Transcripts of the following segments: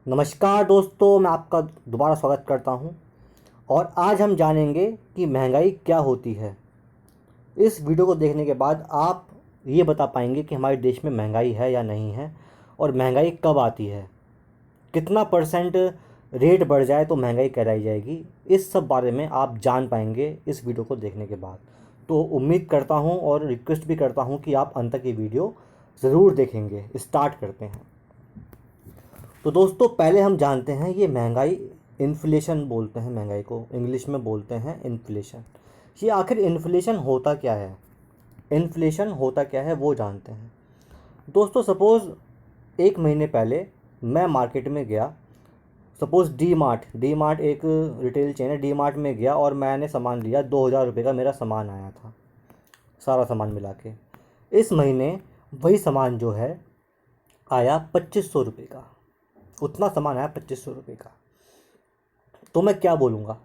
नमस्कार दोस्तों, मैं आपका दोबारा स्वागत करता हूं। और आज हम जानेंगे कि महंगाई क्या होती है। इस वीडियो को देखने के बाद आप ये बता पाएंगे कि हमारे देश में महंगाई है या नहीं है, और महंगाई कब आती है, कितना परसेंट रेट बढ़ जाए तो महंगाई कहलाई जाएगी। इस सब बारे में आप जान पाएंगे इस वीडियो को देखने के बाद। तो उम्मीद करता हूँ और रिक्वेस्ट भी करता हूँ कि आप अंत तक ये वीडियो ज़रूर देखेंगे। स्टार्ट करते हैं। तो दोस्तों, पहले हम जानते हैं ये महंगाई, इन्फ्लेशन बोलते हैं महंगाई को, इंग्लिश में बोलते हैं इन्फ्लेशन। ये आखिर इन्फ्लेशन होता क्या है, इन्फ्लेशन होता क्या है वो जानते हैं। दोस्तों, सपोज़ एक महीने पहले मैं मार्केट में गया। सपोज़ डी मार्ट एक रिटेल चेन है, डी मार्ट में गया और मैंने सामान लिया। 2,000 रुपये का मेरा सामान आया था, सारा सामान मिला के। इस महीने वही सामान जो है आया 2,500 रुपये का। उतना सामान आया 2,500 रुपये का। तो मैं क्या बोलूँगा?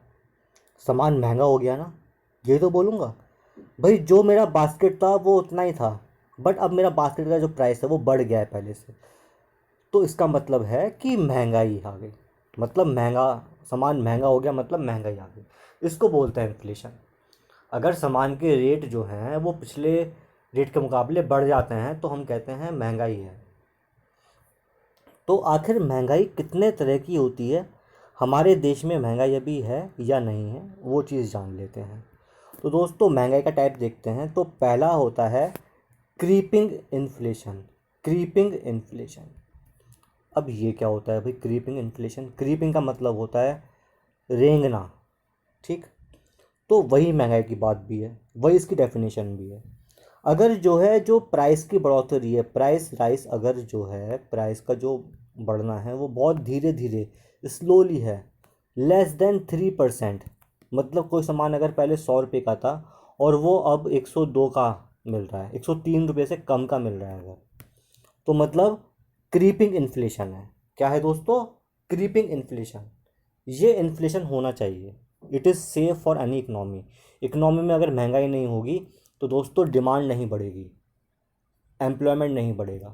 सामान महंगा हो गया ना, ये तो बोलूँगा। भाई, जो मेरा बास्केट था वो उतना ही था, बट अब मेरा बास्केट का जो प्राइस है वो बढ़ गया है पहले से। तो इसका मतलब है कि महंगाई आ गई, मतलब महंगा सामान महंगा हो गया, मतलब महंगाई आ गई। इसको बोलते हैं इन्फ्लेशन। अगर सामान के रेट जो हैं वो पिछले रेट के मुकाबले बढ़ जाते हैं तो हम कहते हैं महंगाई है। तो आखिर महंगाई कितने तरह की होती है, हमारे देश में महंगाई अभी है या नहीं है, वो चीज़ जान लेते हैं। तो दोस्तों, महंगाई का टाइप देखते हैं। तो पहला होता है क्रीपिंग इन्फ्लेशन। क्रीपिंग इन्फ्लेशन, अब ये क्या होता है भाई? क्रीपिंग इन्फ्लेशन, क्रीपिंग का मतलब होता है रेंगना, ठीक। तो वही महंगाई की बात भी है, वही इसकी डेफिनेशन भी है। अगर जो है जो प्राइस की बढ़ोतरी है, प्राइस राइस, अगर जो है प्राइस का जो बढ़ना है वो बहुत धीरे धीरे स्लोली है, लेस देन 3%। मतलब कोई सामान अगर पहले 100 रुपये का था और वो अब 102 का मिल रहा है, 103 रुपये से कम का मिल रहा है अगर, तो मतलब क्रीपिंग इन्फ्लेशन है। क्या है दोस्तों? Creeping inflation. ये इन्फ्लेशन होना चाहिए। It is safe for any economy. Economy में अगर महंगाई नहीं होगी तो दोस्तों डिमांड नहीं बढ़ेगी, एम्प्लॉयमेंट नहीं बढ़ेगा।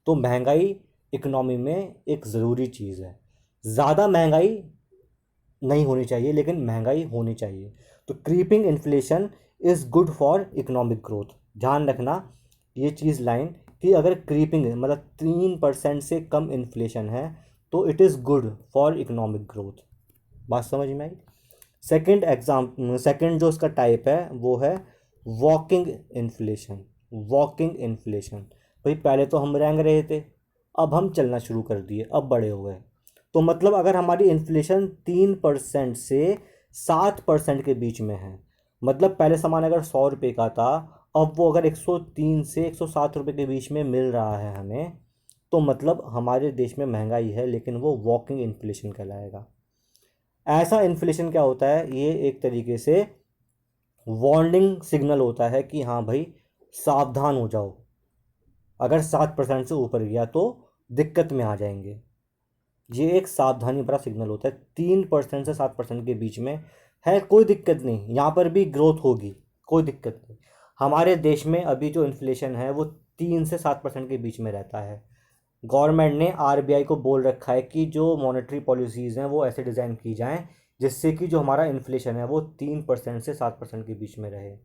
तो महंगाई इकनॉमी में एक ज़रूरी चीज़ है। ज़्यादा महंगाई नहीं होनी चाहिए, लेकिन महंगाई होनी चाहिए। तो creeping inflation is good for economic growth. ध्यान रखना ये चीज़ लाइन, कि अगर क्रीपिंग मतलब 3% से कम इन्फ्लेशन है तो it is good for economic growth. बात समझ में आई? सेकंड जो उसका टाइप है वो है वॉकिंग इन्फ्लेशन। वॉकिंग इन्फ्लेशन, भाई पहले तो हम रेंग रहे थे, अब हम चलना शुरू कर दिए, अब बड़े हो गए। तो मतलब अगर हमारी इन्फ्लेशन 3% से 7% के बीच में है, मतलब पहले सामान अगर 100 रुपये का था, अब वो अगर 103 से 107 रुपये के बीच में मिल रहा है हमें, तो मतलब हमारे देश में महंगाई है, लेकिन वो वॉकिंग इन्फ्लेशन कहलाएगा। ऐसा इन्फ्लेशन क्या होता है? ये एक तरीके से वार्निंग सिग्नल होता है कि हाँ भाई, सावधान हो जाओ, अगर 7% से ऊपर गया तो दिक्कत में आ जाएंगे। ये एक सावधानी भरा सिग्नल होता है। 3% से 7% के बीच में है, कोई दिक्कत नहीं, यहाँ पर भी ग्रोथ होगी, कोई दिक्कत नहीं। हमारे देश में अभी जो इन्फ्लेशन है वो 3 से 7% के बीच में रहता है। गवर्नमेंट ने आरबीआई को बोल रखा है कि जो मॉनेटरी पॉलिसीज़ हैं वो ऐसे डिज़ाइन की जाएं जिससे कि जो हमारा इन्फ्लेशन है वो 3% से 7% के बीच में रहे।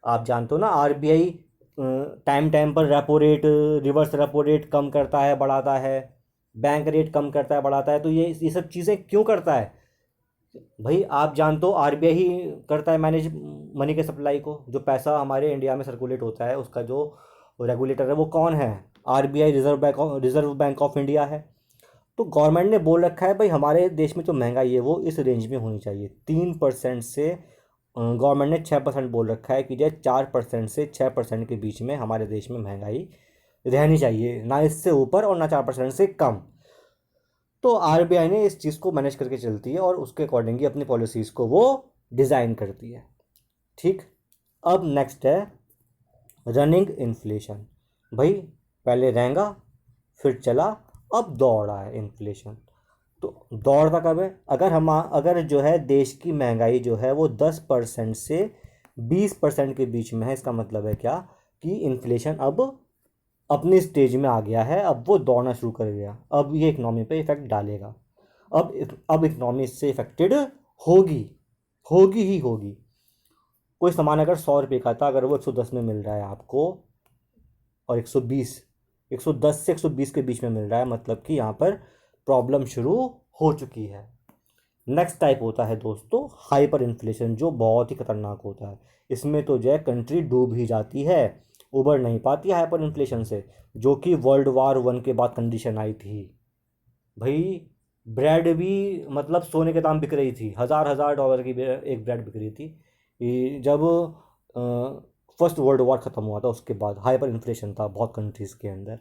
आप जानते हो ना, आरबीआई टाइम टाइम पर repo rate, reverse repo rate कम करता है बढ़ाता है, बैंक रेट कम करता है बढ़ाता है। तो ये सब चीज़ें क्यों करता है भाई? आप जानते हो आरबीआई ही करता है मैनेज मनी के सप्लाई को। जो पैसा हमारे इंडिया में सर्कुलेट होता है उसका जो रेगुलेटर है वो कौन है? RBI, reserve bank of India है। तो गवर्नमेंट ने बोल रखा है भाई हमारे देश में जो महंगाई है वो इस रेंज में होनी चाहिए, 3% से गवर्नमेंट ने 6% बोल रखा है कि जो 4% से 6% के बीच में हमारे देश में महंगाई रहनी चाहिए, ना इससे ऊपर और ना 4% से कम। तो आरबीआई ने इस चीज़ को मैनेज करके चलती है और उसके अकॉर्डिंग ही अपनी पॉलिसीज़ को वो डिज़ाइन करती है, ठीक। अब नेक्स्ट है रनिंग इन्फ्लेशन। भाई पहले रहेगा, फिर चला, अब दौड़ा है इन्फ्लेशन। तो दौड़ता कब है? अगर जो है देश की महंगाई जो है वो 10% से 20% के बीच में है, इसका मतलब है क्या? कि इन्फ्लेशन अब अपनी स्टेज में आ गया है, अब वो दौड़ना शुरू कर गया, अब ये इकनॉमी पे इफेक्ट डालेगा। अब इकनॉमी इससे इफेक्टेड होगी, होगी ही होगी। कोई सामान अगर 100 रुपये का था, अगर वो 110 में मिल रहा है आपको, और 120, 110 से 120 के बीच में मिल रहा है, मतलब कि यहाँ पर प्रॉब्लम शुरू हो चुकी है। नेक्स्ट टाइप होता है दोस्तों हाइपर इन्फ्लेशन, जो बहुत ही खतरनाक होता है। इसमें तो जो है कंट्री डूब ही जाती है, उबर नहीं पाती हाइपर इन्फ्लेशन से, जो कि वर्ल्ड वॉर 1 के बाद कंडीशन आई थी। भाई ब्रेड भी मतलब सोने के दाम बिक रही थी, हज़ार हज़ार डॉलर की एक ब्रेड बिक रही थी। जब फर्स्ट वर्ल्ड वॉर ख़त्म हुआ था, उसके बाद हाइपर इन्फ्लेशन था बहुत कंट्रीज़ के अंदर।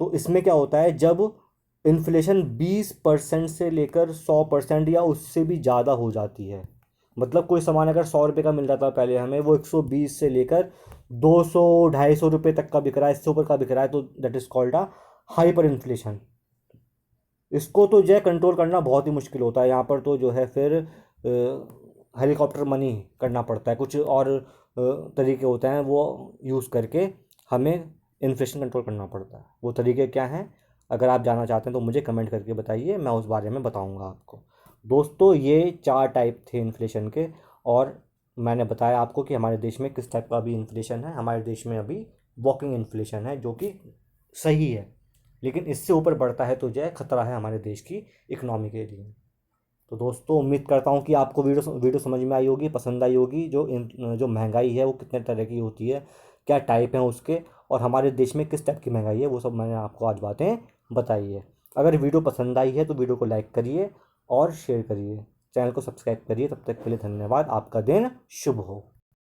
तो इसमें क्या होता है, जब इन्फ्लेशन 20% से लेकर 100% या उससे भी ज़्यादा हो जाती है, मतलब कोई सामान अगर 100 रुपये का मिल रहा था पहले हमें, वो 120 से लेकर 200 250 रुपये तक का बिक रहा है, इससे ऊपर का बिक रहा है, तो that is called a hyper inflation. इसको तो जो है कंट्रोल करना बहुत ही मुश्किल होता है। यहाँ पर तो जो है फिर हेलीकॉप्टर मनी करना पड़ता है, कुछ और तरीके होते हैं वो यूज़ करके हमें इन्फ्लेशन कंट्रोल करना पड़ता है। वो तरीके क्या हैं, अगर आप जानना चाहते हैं तो मुझे कमेंट करके बताइए, मैं उस बारे में बताऊंगा आपको। दोस्तों ये 4 टाइप थे इन्फ्लेशन के, और मैंने बताया आपको कि हमारे देश में किस टाइप का अभी इन्फ्लेशन है। हमारे देश में अभी वॉकिंग इन्फ्लेशन है, जो कि सही है, लेकिन इससे ऊपर बढ़ता है तो जो है खतरा है हमारे देश की इकनॉमी के लिए। तो दोस्तों उम्मीद करता हूँ कि आपको वीडियो समझ में आई होगी, पसंद आई होगी। जो महंगाई है वो कितने तरह की होती है, क्या टाइप हैं उसके, और हमारे देश में किस टाइप की महंगाई है, वो सब मैंने आपको आज बातें बताई है। अगर वीडियो पसंद आई है तो वीडियो को लाइक करिए और शेयर करिए, चैनल को सब्सक्राइब करिए। तब तक के लिए धन्यवाद, आपका दिन शुभ हो।